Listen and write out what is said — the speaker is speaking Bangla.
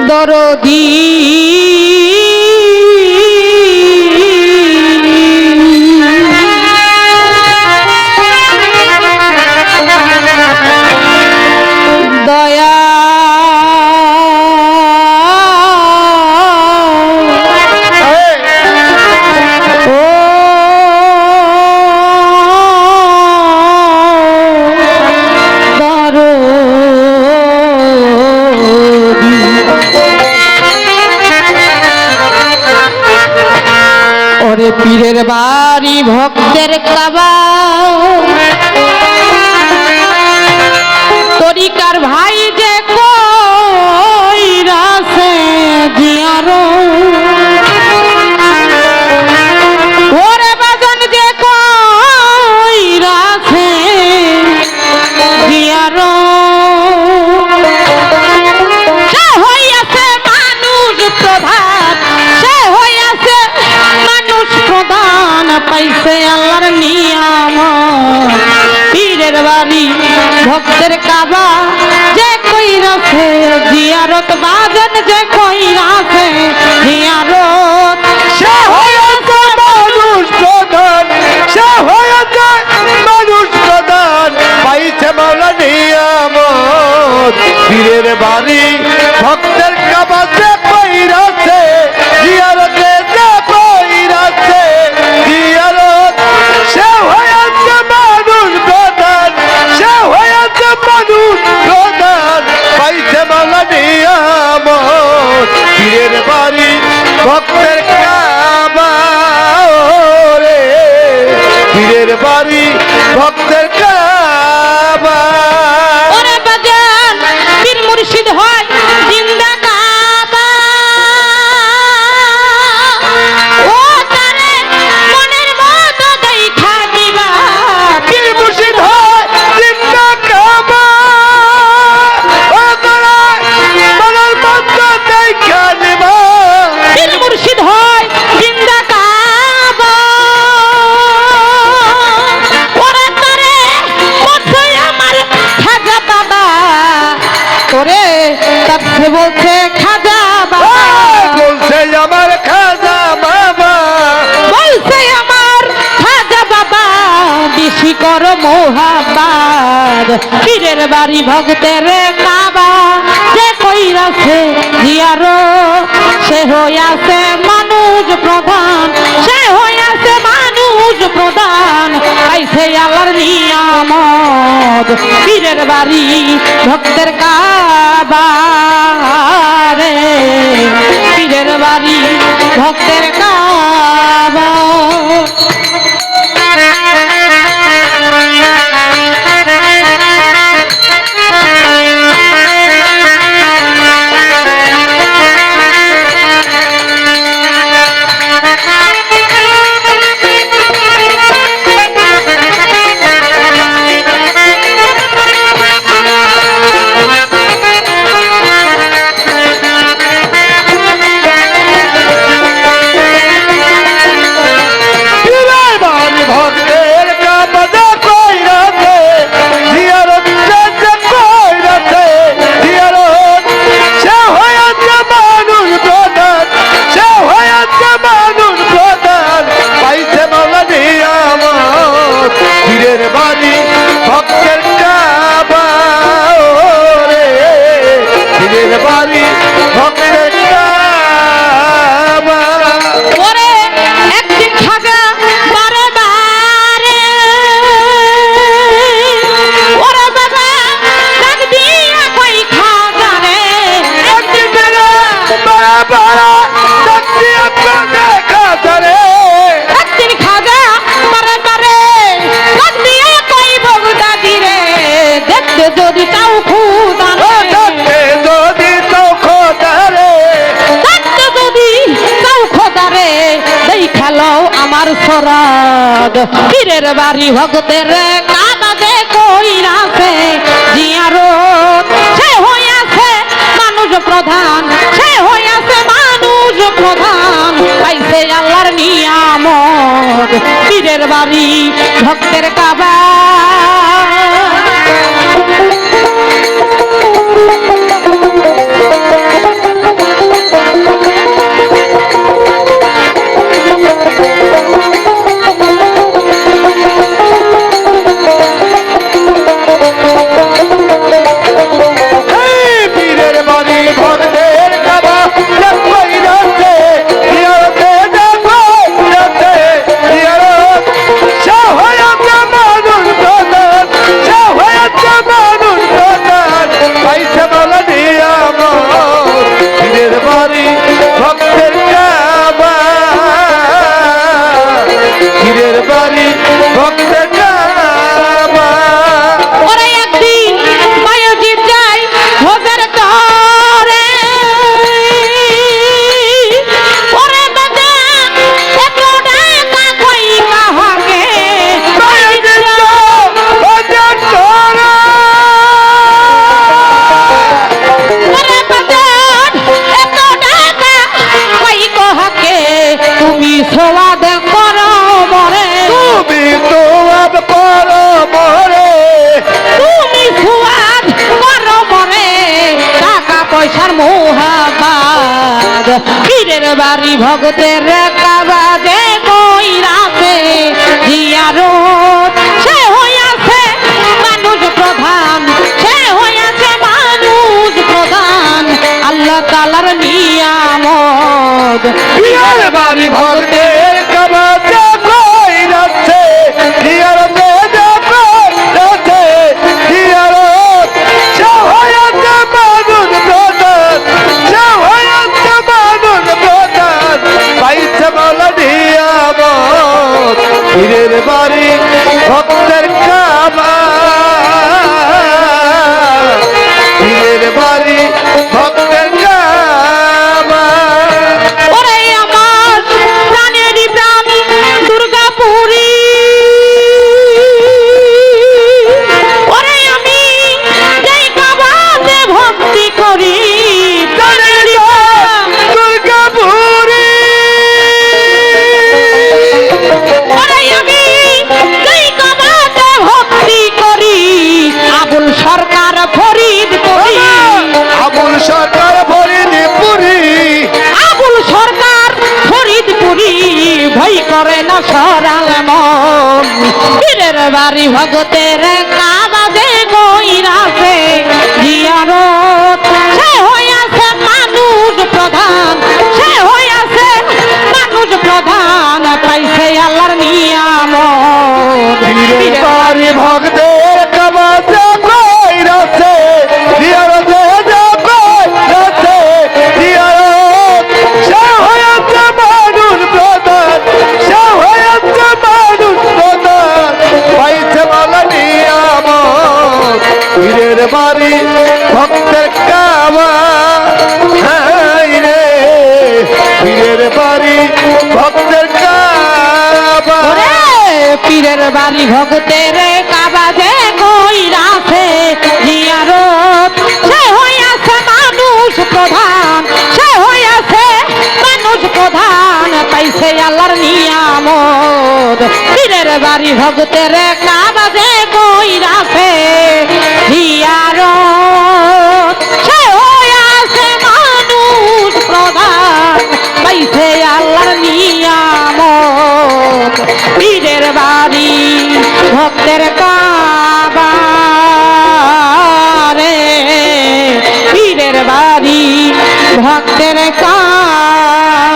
দরদি দয়া পীরের বাড়ি ভক্তের কাবা তরিকার ভাই যে কইরাছে জিয়ারো ওরে বাজন যে কইরাছে জিয়ারো সে হইয়াছে মানুষ প্রধান সে হইয়াছে মানুষ প্রধান পাইছে আল্লাহর নিয়ামত পীরের বাড়ি ভক্তের কাবা যে কইরাছে জিয়ারত বাজন যে কইরাছে জিয়ারত সে হইয়াছে মানুষ প্রধান সে হইয়াছে মানুষ প্রধান পাইছে মাওলা নিয়ামত পীরের বাড়ি ভক্তের কাবা যে কইরাছে জিয়ারতে যে কইরাছে জিয়ারত সে হইয়াছে মানুষ প্রধান সে হইয়াছে মানুষ প্রধান পাইছে মাওলা নিয়ামত পীরের বাড়ি ভক্তের কাবা রে পীরের বাড়ি ভক্তের কাবা ওরে বাজান পীর মুর্শিদ হয় জিন্দা কাবা ও তারে মনের মতো দেখা দিবা পীর মুর্শিদ হয় জিন্দা কাবা ও তারা মনের মতো দেখা দিবা পীর মুর্শিদ হয় জিন্দা কাবা ওরে তারে বলছে আমার খাজা বাবা ওরে তাতে বলছে খাজা বাবা বলছে আমার খাজা বাবা বলছে আমার খাজা বাবা বেশি করো মোহাম্মদ পীরের বাড়ি ভক্তের কাবা যে কইরাছে জিয়ারো সে হইয়াছে মানুষ প্রধান সে হইয়াছে মানুষ প্রধান পাইছে আল্লাহর নিয়ামত পীরের বাড়ি ভক্তের কাবা রে পীরের বাড়ি ভক্তের কাবা আমার সরাদ পীরের বাড়ি ভক্তের কাবা যে কইরাছে জিয়ারত সে হইয়াছে মানুষ প্রধান সে হইয়াছে মানুষ প্রধান পাইছে আল্লাহর নিয়ামত পীরের বাড়ি ভক্তের কাবা ভালোবাসার মোহাবাদ পীরের বাড়ি ভক্তের কাবা যে কইরাছে জিয়ারত সে হইয়াছে মানুষ প্রধান সে হইয়াছে মানুষ প্রধান আল্লাহ তাআলার নিয়ামত পীরের বাড়ি ভক্তের কাবাতে কইরাছে জিয়ারতে যাচ্ছে জিয়ারত সে হইয়াছে মানুষ প্রধান সে হইয়াছে মানুষ প্রধান পাইছে মাওলা নিয়ামত পীরের বাড়ি ভক্তের কাবা পীরের বাড়ি ভক্তের কাবা ওরে আমার প্রাণেরই প্রাণ দুর্গাপুরী ওরে আমি যেই কাবাতে ভক্তি করি প্রাণেরই প্রাণ দুর্গাপুরী ওরে আমি যেই কাবাতে ভক্তি করি আবুল সরকার ফরিদ করি আবুল সরকার ফরিদপুরি আবুল সরকার ফরিদপুরি ভয় করে না সরাল মন পীরের বাড়ি ভগতের কাবাজে কইরাছে জিয়ারত সে হইয়াছে মানুষ প্রধান সে হইয়াছে মানুষ প্রধান পাইছে আল্লাহর নিয়ামত পীরের বাড়ি ভক্তের কাবাতে কইরাছে জিয়ারতে যাচ্ছে জিয়ারত সে হইয়াছে মানুষ প্রধান সে হইয়াছে মানুষ প্রধান পাইছে মাওলা নিয়ামত পীরের বাড়ি ভক্তের কাবা হাই রে পীরের বাড়ি ভক্তের কাবা ওরে পীরের বাড়ি ভগতের কাবাজে কইরাছে জিয়ারত সে হইয়াছে মানুষ প্রধান সে হইয়াছে মানুষ প্রধান পাইছে আল্লাহর নিয়ামত পীরের বাড়ি ভগতের কাবাজে কইরাছে জিয়ারত সে হইয়াছে মানুষ প্রধান পাইছে আল্লাহর নিয়ামত পীরের বাড়ি ভক্তের কাবা রে পীরের বাড়ি ভক্তের কাবা